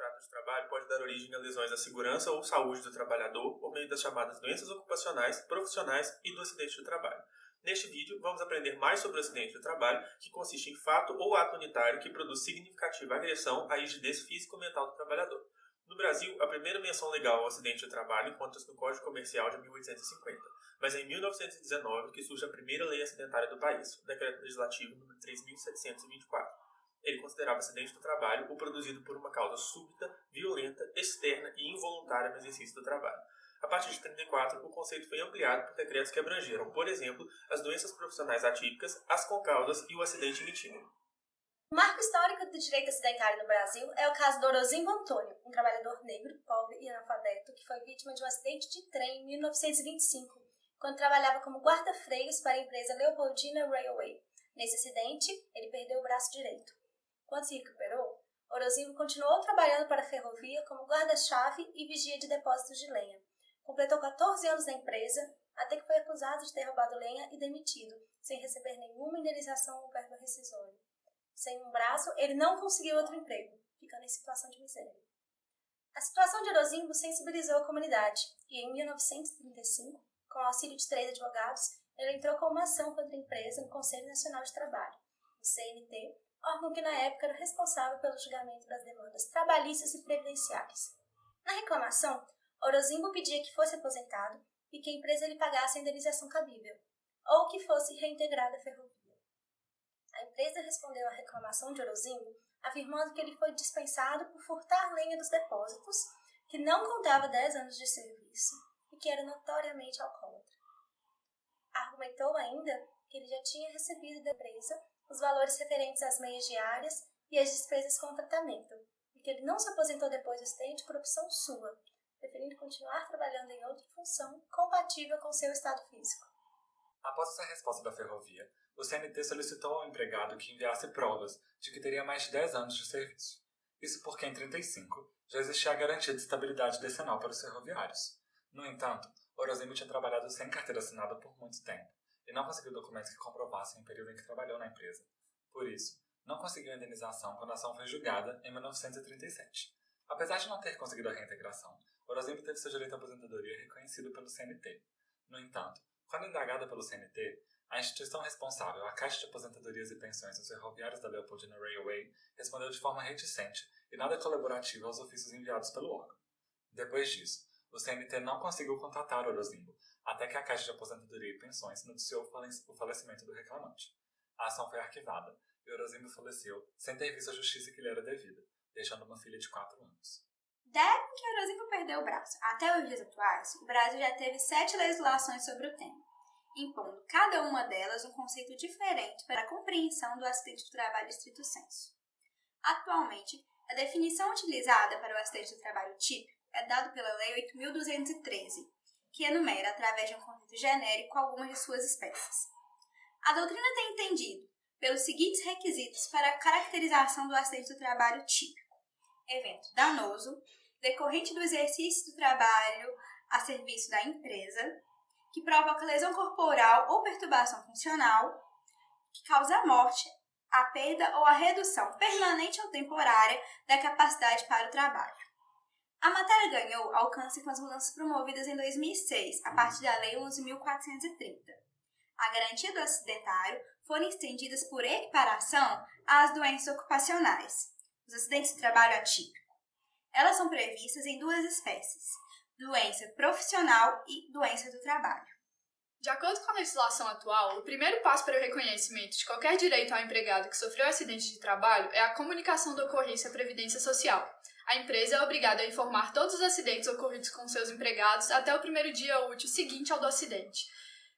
contrato de trabalho pode dar origem a lesões à segurança ou saúde do trabalhador por meio das chamadas doenças ocupacionais, profissionais e do acidente de trabalho. Neste vídeo, vamos aprender mais sobre o acidente de trabalho, que consiste em fato ou ato unitário que produz significativa agressão à rigidez físico-mental do trabalhador. No Brasil, a primeira menção legal ao acidente de trabalho encontra-se no Código Comercial de 1850, mas é em 1919 que surge a primeira lei acidentária do país, o Decreto Legislativo nº 3.724. Ele considerava acidente do trabalho o produzido por uma causa súbita, violenta, externa e involuntária no exercício do trabalho. A partir de 1934, o conceito foi ampliado por decretos que abrangeram, por exemplo, as doenças profissionais atípicas, as concausas e o acidente em itinere. O marco histórico do direito acidentário no Brasil é o caso do Orozimbo Antônio, um trabalhador negro, pobre e analfabeto que foi vítima de um acidente de trem em 1925, quando trabalhava como guarda-freios para a empresa Leopoldina Railway. Nesse acidente, ele perdeu o braço direito. Quando se recuperou, Orozimbo continuou trabalhando para a ferrovia como guarda-chave e vigia de depósitos de lenha. Completou 14 anos na empresa, até que foi acusado de ter roubado lenha e demitido, sem receber nenhuma indenização ou verba rescisória. Sem um braço, ele não conseguiu outro emprego, ficando em situação de miséria. A situação de Orozimbo sensibilizou a comunidade, e em 1935, com o auxílio de 3 advogados, ele entrou com uma ação contra a empresa no Conselho Nacional de Trabalho, o CNT, órgão que na época era responsável pelo julgamento das demandas trabalhistas e previdenciárias. Na reclamação, Orozimbo pedia que fosse aposentado e que a empresa lhe pagasse a indenização cabível, ou que fosse reintegrada à ferrovia. A empresa respondeu à reclamação de Orozimbo, afirmando que ele foi dispensado por furtar lenha dos depósitos, que não contava 10 anos de serviço e que era notoriamente alcoólatra. Argumentou ainda que ele já tinha recebido da empresa os valores referentes às meias diárias e às despesas com o tratamento, e que ele não se aposentou depois do acidente por opção sua, preferindo continuar trabalhando em outra função compatível com seu estado físico. Após essa resposta da ferrovia, o CNT solicitou ao empregado que enviasse provas de que teria mais de 10 anos de serviço. Isso porque em 1935 já existia a garantia de estabilidade decenal para os ferroviários. No entanto, Orozimbo tinha trabalhado sem carteira assinada por muito tempo e não conseguiu documentos que comprovassem o período em que trabalhou na empresa. Por isso, não conseguiu a indenização quando a ação foi julgada em 1937. Apesar de não ter conseguido a reintegração, Orozimbo teve seu direito à aposentadoria reconhecido pelo CNT. No entanto, quando indagada pelo CNT, a instituição responsável, a Caixa de Aposentadorias e Pensões dos Ferroviários da Leopoldina Railway, respondeu de forma reticente e nada colaborativa aos ofícios enviados pelo órgão. Depois disso, o CNT não conseguiu contatar Orozimbo, até que a Caixa de Aposentadoria e Pensões noticiou o falecimento do reclamante. A ação foi arquivada e Orozimbo faleceu sem ter visto a justiça que lhe era devida, deixando uma filha de 4 anos. Da época em que Orozimbo perdeu o braço até os dias atuais, o Brasil já teve 7 legislações sobre o tema, impondo cada uma delas um conceito diferente para a compreensão do acidente do trabalho estrito sensu. Atualmente, a definição utilizada para o acidente do trabalho típico é dada pela Lei 8.213, que enumera, através de um conceito genérico, algumas de suas espécies. A doutrina tem entendido pelos seguintes requisitos para a caracterização do acidente do trabalho típico: evento danoso, decorrente do exercício do trabalho a serviço da empresa, que provoca lesão corporal ou perturbação funcional, que causa a morte, a perda ou a redução permanente ou temporária da capacidade para o trabalho. A matéria ganhou alcance com as mudanças promovidas em 2006, a partir da Lei 11.430. A garantia do acidentário foram estendidas por equiparação às doenças ocupacionais, os acidentes de trabalho atípico. Elas são previstas em 2 espécies: doença profissional e doença do trabalho. De acordo com a legislação atual, o primeiro passo para o reconhecimento de qualquer direito ao empregado que sofreu acidente de trabalho é a comunicação da ocorrência à Previdência Social. A empresa é obrigada a informar todos os acidentes ocorridos com seus empregados até o primeiro dia útil seguinte ao do acidente,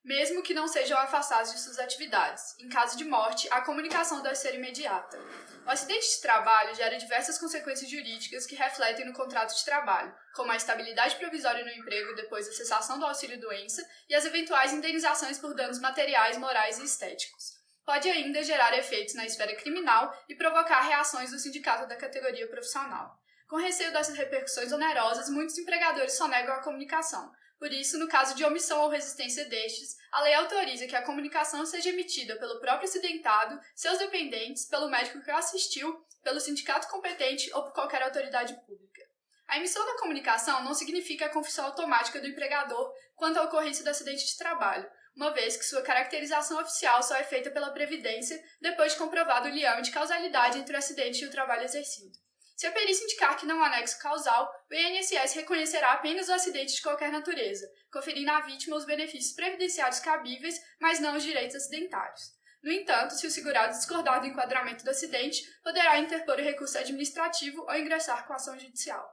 mesmo que não sejam afastados de suas atividades. Em caso de morte, a comunicação deve ser imediata. O acidente de trabalho gera diversas consequências jurídicas que refletem no contrato de trabalho, como a estabilidade provisória no emprego depois da cessação do auxílio-doença e as eventuais indenizações por danos materiais, morais e estéticos. Pode ainda gerar efeitos na esfera criminal e provocar reações do sindicato da categoria profissional. Com receio dessas repercussões onerosas, muitos empregadores sonegam a comunicação, Por isso, no caso de omissão ou resistência destes, a lei autoriza que a comunicação seja emitida pelo próprio acidentado, seus dependentes, pelo médico que o assistiu, pelo sindicato competente ou por qualquer autoridade pública. A emissão da comunicação não significa a confissão automática do empregador quanto à ocorrência do acidente de trabalho, uma vez que sua caracterização oficial só é feita pela Previdência depois de comprovado o liame de causalidade entre o acidente e o trabalho exercido. Se a perícia indicar que não há nexo causal, o INSS reconhecerá apenas o acidente de qualquer natureza, conferindo à vítima os benefícios previdenciários cabíveis, mas não os direitos acidentários. No entanto, se o segurado discordar do enquadramento do acidente, poderá interpor o recurso administrativo ou ingressar com ação judicial.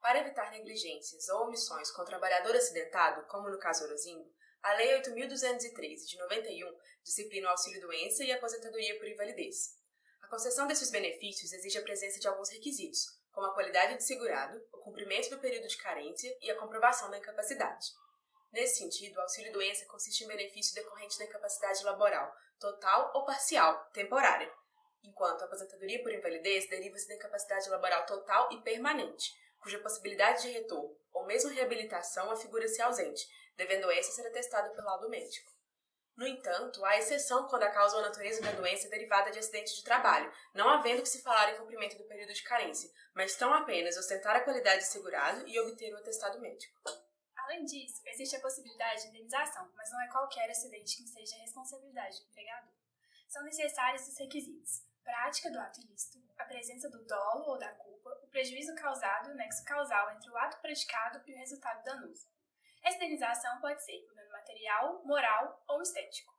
Para evitar negligências ou omissões com o trabalhador acidentado, como no caso Orozimbo, a Lei 8.213, de 91, disciplina o auxílio-doença e a aposentadoria por invalidez. A concessão desses benefícios exige a presença de alguns requisitos, como a qualidade de segurado, o cumprimento do período de carência e a comprovação da incapacidade. Nesse sentido, o auxílio-doença consiste em benefício decorrente da incapacidade laboral, total ou parcial, temporária, enquanto a aposentadoria por invalidez deriva-se da incapacidade laboral total e permanente, cuja possibilidade de retorno ou mesmo reabilitação afigura-se ausente, devendo essa ser atestada pelo laudo médico. No entanto, há exceção quando a causa ou a natureza da doença é derivada de acidente de trabalho, não havendo que se falar em cumprimento do período de carência, mas tão apenas ostentar a qualidade de segurado e obter o atestado médico. Além disso, existe a possibilidade de indenização, mas não é qualquer acidente que seja responsabilidade do empregador. São necessários os requisitos: prática do ato ilícito, a presença do dolo ou da culpa, o prejuízo causado e o nexo causal entre o ato praticado e o resultado danoso. Essa indenização pode ser por dano material, moral ou estético.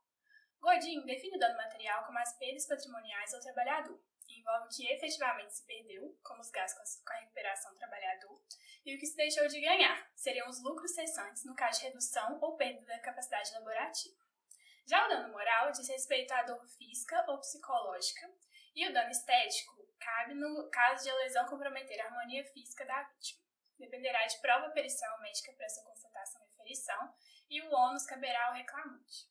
Godin define o dano material como as perdas patrimoniais ao trabalhador, que envolve o que efetivamente se perdeu, como os gastos com a recuperação do trabalhador, e o que se deixou de ganhar, seriam os lucros cessantes no caso de redução ou perda da capacidade laborativa. Já o dano moral diz respeito à dor física ou psicológica, e o dano estético cabe no caso de a lesão comprometer a harmonia física da vítima. Dependerá de prova pericial médica para sua constatação e ferição, e o ônus caberá ao reclamante.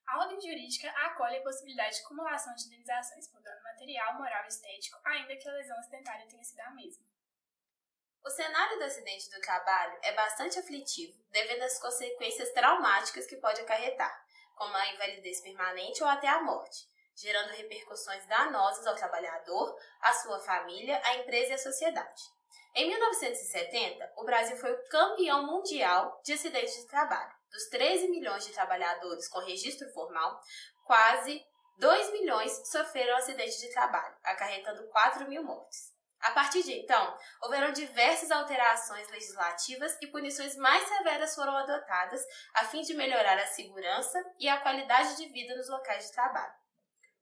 A ordem jurídica acolhe a possibilidade de acumulação de indenizações por dano material, moral e estético, ainda que a lesão acidentária tenha sido a mesma. O cenário do acidente do trabalho é bastante aflitivo devido às consequências traumáticas que pode acarretar, como a invalidez permanente ou até a morte, gerando repercussões danosas ao trabalhador, à sua família, à empresa e à sociedade. Em 1970, o Brasil foi o campeão mundial de acidentes de trabalho. Dos 13 milhões de trabalhadores com registro formal, quase 2 milhões sofreram acidente de trabalho, acarretando 4 mil mortes. A partir de então, houveram diversas alterações legislativas e punições mais severas foram adotadas a fim de melhorar a segurança e a qualidade de vida nos locais de trabalho.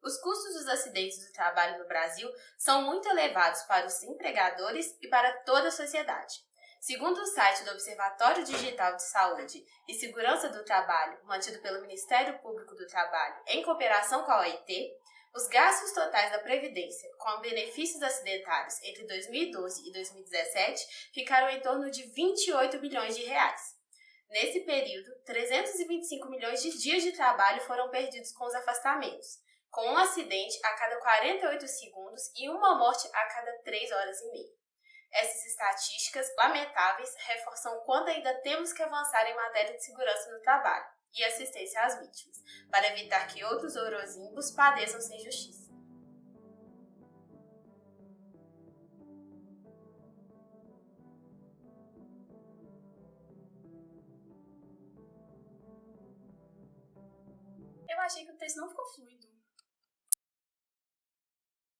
Os custos dos acidentes do trabalho no Brasil são muito elevados para os empregadores e para toda a sociedade. Segundo o site do Observatório Digital de Saúde e Segurança do Trabalho, mantido pelo Ministério Público do Trabalho em cooperação com a OIT, os gastos totais da Previdência com benefícios acidentários entre 2012 e 2017 ficaram em torno de 28 bilhões de reais. Nesse período, 325 milhões de dias de trabalho foram perdidos com os afastamentos, com um acidente a cada 48 segundos e uma morte a cada 3 horas e meia. Essas estatísticas lamentáveis reforçam quanto ainda temos que avançar em matéria de segurança no trabalho e assistência às vítimas, para evitar que outros Orozimbos padeçam sem justiça. Eu achei que o texto não ficou fluido.